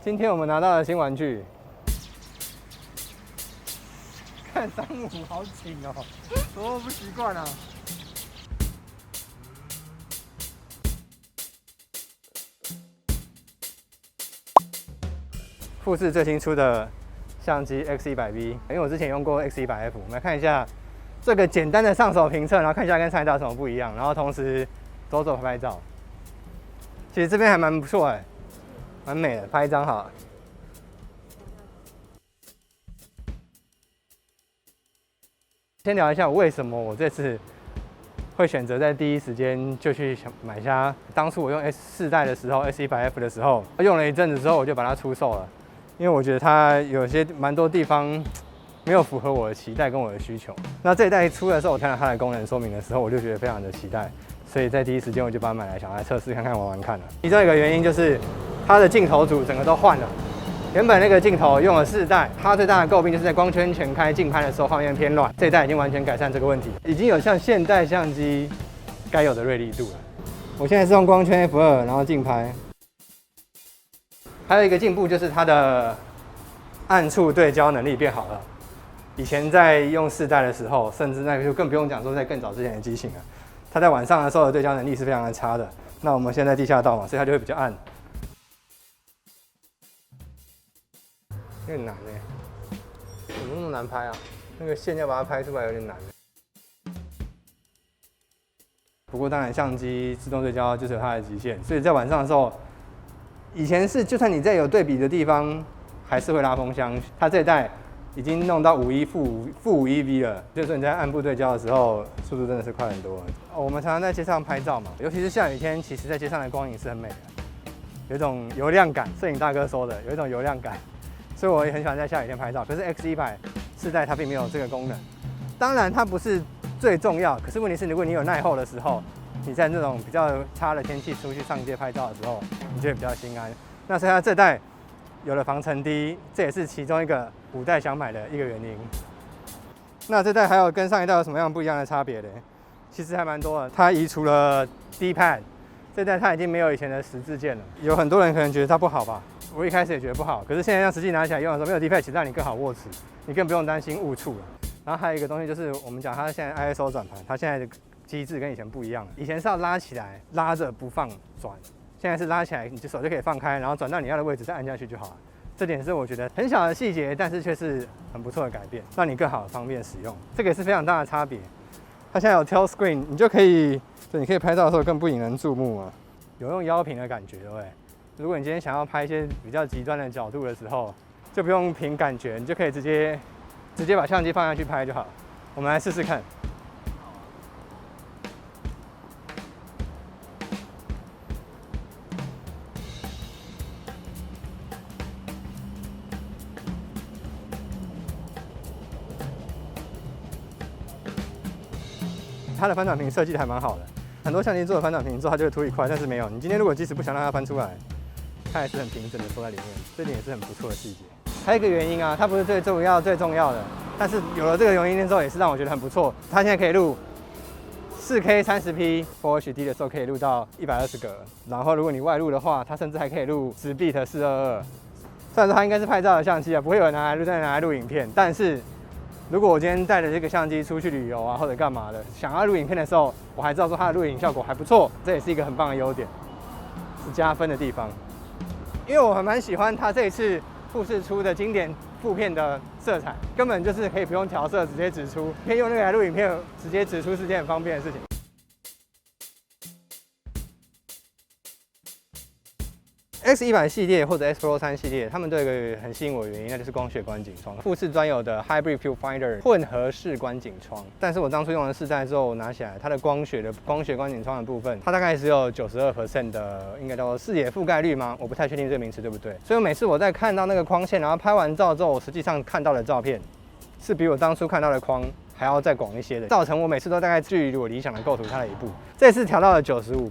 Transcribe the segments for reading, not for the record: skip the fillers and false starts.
今天我们拿到了新玩具，看35好紧哦，多不习惯啊。富士最新出的相机 X100V， 因为我之前用过 X100F， 我们来看一下这个简单的上手评测，然后看一下跟上一代有什么不一样，然后同时走走拍拍照。其实这边还蛮不错哎，蛮美的，拍一张好了。先聊一下为什么我这次会选择在第一时间就去买下。当初我用 S4代的时候 ，S100F 的时候，用了一阵子之后，我就把它出售了，因为我觉得它有些蛮多地方没有符合我的期待跟我的需求。那这一代出的时候，我看到它的功能说明的时候，我就觉得非常的期待，所以在第一时间我就把它买来，想来测试看看、玩玩看了。其中一个原因就是它的镜头组整个都换了。原本那个镜头用了4代，它最大的诟病就是在光圈全开竞拍的时候画面偏乱，这一代已经完全改善这个问题，已经有像现代相机该有的锐利度了。我现在是用光圈 F2， 然后竞拍。还有一个进步就是它的暗处对焦能力变好了。以前在用4代的时候，甚至那个就更不用讲说在更早之前的机型了，它在晚上的时候的对焦能力是非常的差的。那我们现在地下道嘛，所以它就会比较暗。有点难哎，怎么那么难拍啊？那个线要把它拍出来有点难。不过当然，相机自动对焦就是有它的极限，所以在晚上的时候，以前是就算你在有对比的地方，还是会拉风箱。它这一代已经弄到51负51V 了，就是你在暗部对焦的时候，速度真的是快很多。我们常常在街上拍照嘛，尤其是下雨天，其实在街上的光影是很美的，有一种油亮感。摄影大哥说的，有一种油亮感。所以我也很喜欢在下雨天拍照，可是 X100 4代它并没有这个功能。当然它不是最重要，可是问题是如果你有耐候的时候，你在那种比较差的天气出去上街拍照的时候，你就会比较心安。那所以它这代有了防尘滴，这也是其中一个5代想买的一个原因。那这代还有跟上一代有什么样不一样的差别呢？其实还蛮多的，它移除了 D-pad， 这代它已经没有以前的十字键了。有很多人可能觉得它不好吧？我一开始也觉得不好，可是现在让实际拿起来用的时候，没有 D-pad 其实让你更好握持，你更不用担心误触了。然后还有一个东西就是我们讲它现在 ISO 转盘，它现在的机制跟以前不一样了。以前是要拉起来，拉着不放转，现在是拉起来，你的手就可以放开，然后转到你要的位置再按下去就好了。这点是我觉得很小的细节，但是却是很不错的改变，让你更好方便使用。这个也是非常大的差别。它现在有 tail screen， 你就可以，你可以拍照的时候更不引人注目啊，有用腰平的感觉，对不对？如果你今天想要拍一些比较极端的角度的时候，就不用凭感觉，你就可以直接把相机放下去拍就好。我们来试试看。它的翻转屏设计的还蛮好的，很多相机做的翻转屏之后它就会凸一块，但是没有。你今天如果即使不想让它翻出来，它也是很平整的坐在里面，这点也是很不错的细节。还有一个原因啊，它不是最重要的，但是有了这个原因之后，也是让我觉得很不错。它现在可以录4K 30P Full HD 的时候可以录到120格，然后如果你外录的话，它甚至还可以录10bit 422。虽然说它应该是拍照的相机啊，不会有人拿来录影片，但是如果我今天带着这个相机出去旅游啊，或者干嘛的，想要录影片的时候，我还知道说它的录影效果还不错，这也是一个很棒的优点，是加分的地方。因为我还蛮喜欢它这一次富士出的经典负片的色彩，根本就是可以不用调色直接指出，可以用那个来录影片，直接指出是件很方便的事情。X100系列或者 X Pro 3系列，他们都有一个很吸引我的原因，那就是光学观景窗。富士专有的 Hybrid Viewfinder 混合式观景窗，但是我当初用了4代之后，我拿起来它的光学观景窗的部分，它大概只有92% 的应该叫做视野覆盖率吗？我不太确定这个名词对不对。所以每次我在看到那个框线，然后拍完照之后，我实际上看到的照片是比我当初看到的框还要再广一些的，造成我每次都大概距离我理想的构图差了1步。这次调到了95%。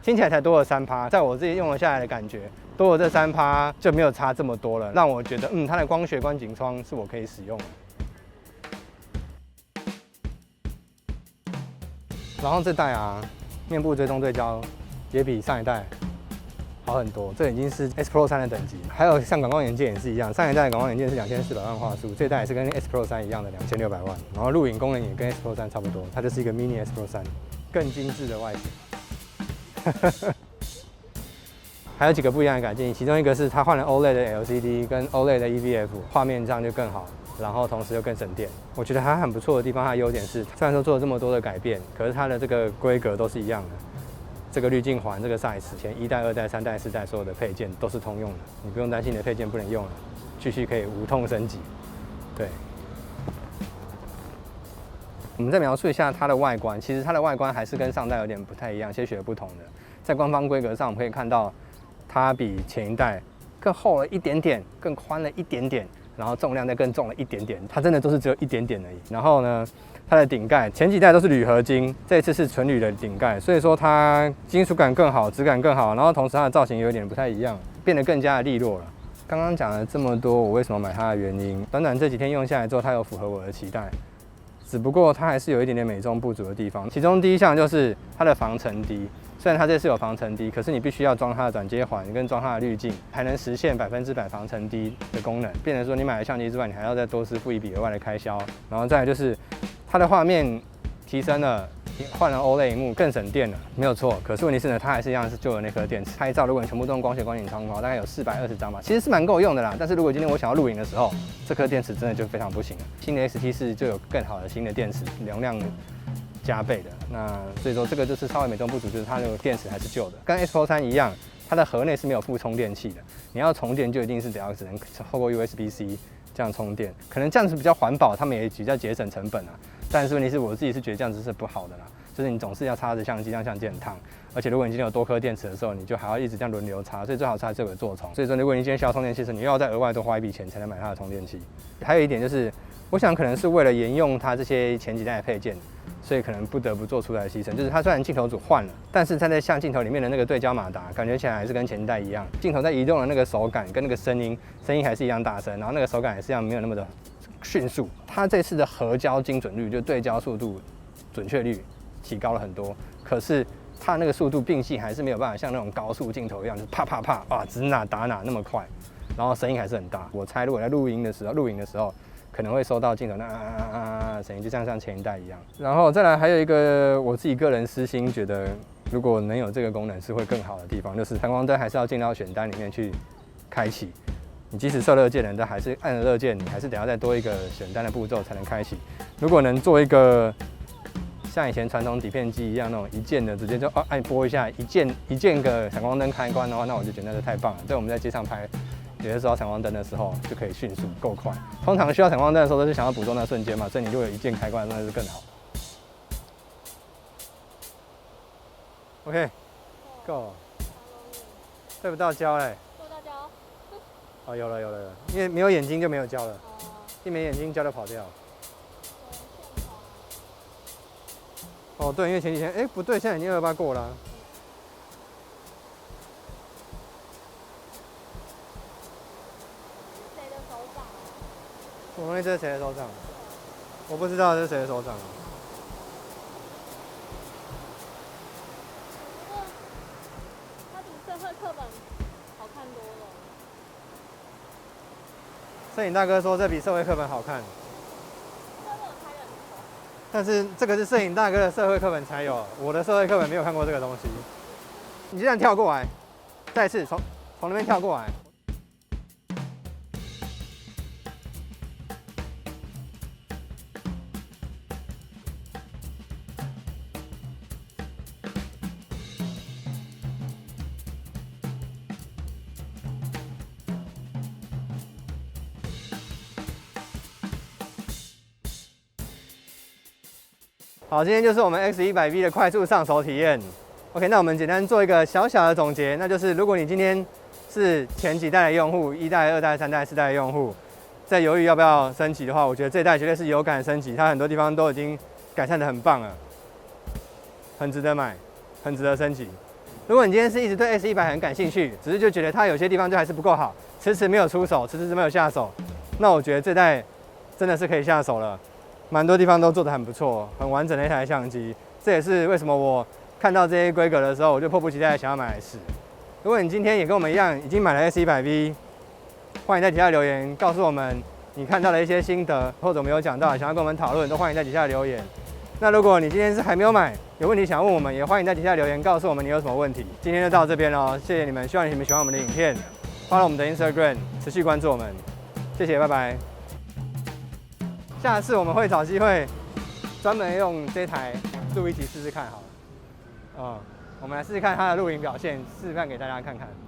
听起来才多了3%，在我自己用了下来的感觉，多了这3%就没有差这么多了，让我觉得它的光学观景窗是我可以使用的。然后这代啊，面部追踪对焦也比上一代好很多，这已经是 S Pro 3的等级。还有像感光元件也是一样，上一代的感光元件是2400万画素，这代也是跟 S Pro 3一样的2600万。然后录影功能也跟 S Pro 3差不多，它就是一个 Mini S Pro 3，更精致的外形。还有几个不一样的改进，其中一个是它换了 OLED 的 LCD 跟 OLED 的 EVF， 画面上就更好，然后同时又更省电。我觉得它很不错的地方，它的优点是，虽然说做了这么多的改变，可是它的这个规格都是一样的。这个滤镜环，这个 size， 前1代、2代、3代、4代所有的配件都是通用的，你不用担心你的配件不能用了，继续可以无痛升级。对。我们再描述一下它的外观，其实它的外观还是跟上代有点不太一样，些许不同的。在官方规格上，我们可以看到它比前一代更厚了一点点，更宽了一点点，然后重量再更重了一点点，它真的都是只有一点点而已。然后呢，它的顶盖前几代都是铝合金，这一次是纯铝的顶盖，所以说它金属感更好，质感更好，然后同时它的造型有点不太一样，变得更加的利落了。刚刚讲了这么多，我为什么买它的原因，短短这几天用下来之后，它有符合我的期待，只不过它还是有一点点美中不足的地方。其中第一项就是它的防尘滴。虽然它这次有防尘滴，可是你必须要装它的转接环跟装它的滤镜，才能实现100%防尘滴的功能。变成说你买了相机之外，你还要再多支付一笔额外的开销。然后再来就是它的画面提升了，换了 OLED 屏幕更省电了，没有错。可是问题是呢，它还是一样是旧的那颗电池。拍照如果你全部都用光学光影超光，大概有420张吧，其实是蛮够用的啦。但是如果今天我想要录影的时候，这颗电池真的就非常不行了。新的 XT4就有更好的新的电池，容量加倍的，那所以说这个就是稍微美中不足，就是它那个电池还是旧的，跟 S Pro 3一样，它的盒内是没有附充电器的，你要充电就一定是只能透过 USB-C 这样充电，可能这样子比较环保，他们也比较节省成本啊。但是问题是我自己是觉得这样子是不好的啦，就是你总是要插着相机，让相机很烫，而且如果你今天有多颗电池的时候，你就还要一直这样轮流插，所以最好插这个座充。所以说如果你今天需要充电器时，你又要再额外多花一笔钱才能买它的充电器。还有一点就是，我想可能是为了沿用它这些前几代的配件。所以可能不得不做出来的牺牲，就是它虽然镜头组换了，但是它在相镜头里面的那个对焦马达，感觉起来还是跟前一代一样。镜头在移动的那个手感跟那个声音还是一样大声，然后那个手感也是一样没有那么的迅速。它这次的合焦精准率，就对焦速度、准确率提高了很多，可是它那个速度并系还是没有办法像那种高速镜头一样，就是啪啪啪啊，指哪打哪那么快，然后声音还是很大。我猜如果在录影的时候。可能会收到镜头那声音，就像前一代一样。然后再来还有一个我自己个人私心觉得，如果能有这个功能是会更好的地方，就是闪光灯还是要进到选单里面去开启。你即使设热键了，但还是按了热键，你还是得要再多一个选单的步骤才能开启。如果能做一个像以前传统底片机一样那种一键的，直接就按拨一下，一键个闪光灯开关的话，那我就觉得那就太棒了。在我们在街上拍。有的时候闪光灯的时候就可以迅速够快，通常需要闪光灯的时候都是想要捕捉那瞬间嘛，所以你如果有一键开关，那是更好。OK，Go，对不到焦嘞，对不到焦。哦，有了，因为没有眼睛就没有焦了，一没眼睛焦就跑掉。哦，对，因为前几天，不对，现在已经228过了。我东西这是谁的手掌？我不知道这是谁的手掌。它比社会课本好看多了。摄影大哥说这比社会课本好看。但是这个是摄影大哥的社会课本才有，我的社会课本没有看过这个东西。你就这样跳过来，再次从那边跳过来。好，今天就是我们 X100V 的快速上手体验。OK， 那我们简单做一个小小的总结，那就是如果你今天是前几代的用户，1代、2代、3代、4代的用户，在犹豫要不要升级的话，我觉得这一代绝对是有感升级，它很多地方都已经改善得很棒了，很值得买，很值得升级。如果你今天是一直对 X100很感兴趣，只是就觉得它有些地方就还是不够好，迟迟没有出手，迟迟没有下手，那我觉得这代真的是可以下手了。蛮多地方都做得很不错，很完整的一台相机。这也是为什么我看到这些规格的时候，我就迫不及待想要买来试。如果你今天也跟我们一样已经买了 S100V， 欢迎在底下留言告诉我们你看到的一些心得，或者我们有讲到想要跟我们讨论，都欢迎在底下留言。那如果你今天是还没有买，有问题想要问我们，也欢迎在底下留言告诉我们你有什么问题。今天就到这边喽，谢谢你们，希望你们喜欢我们的影片，follow我们的 Instagram， 持续关注我们，谢谢，拜拜。下次我们会找机会专门用这台录一集试试看好了。我们来试试看它的录影表现，示范给大家看看。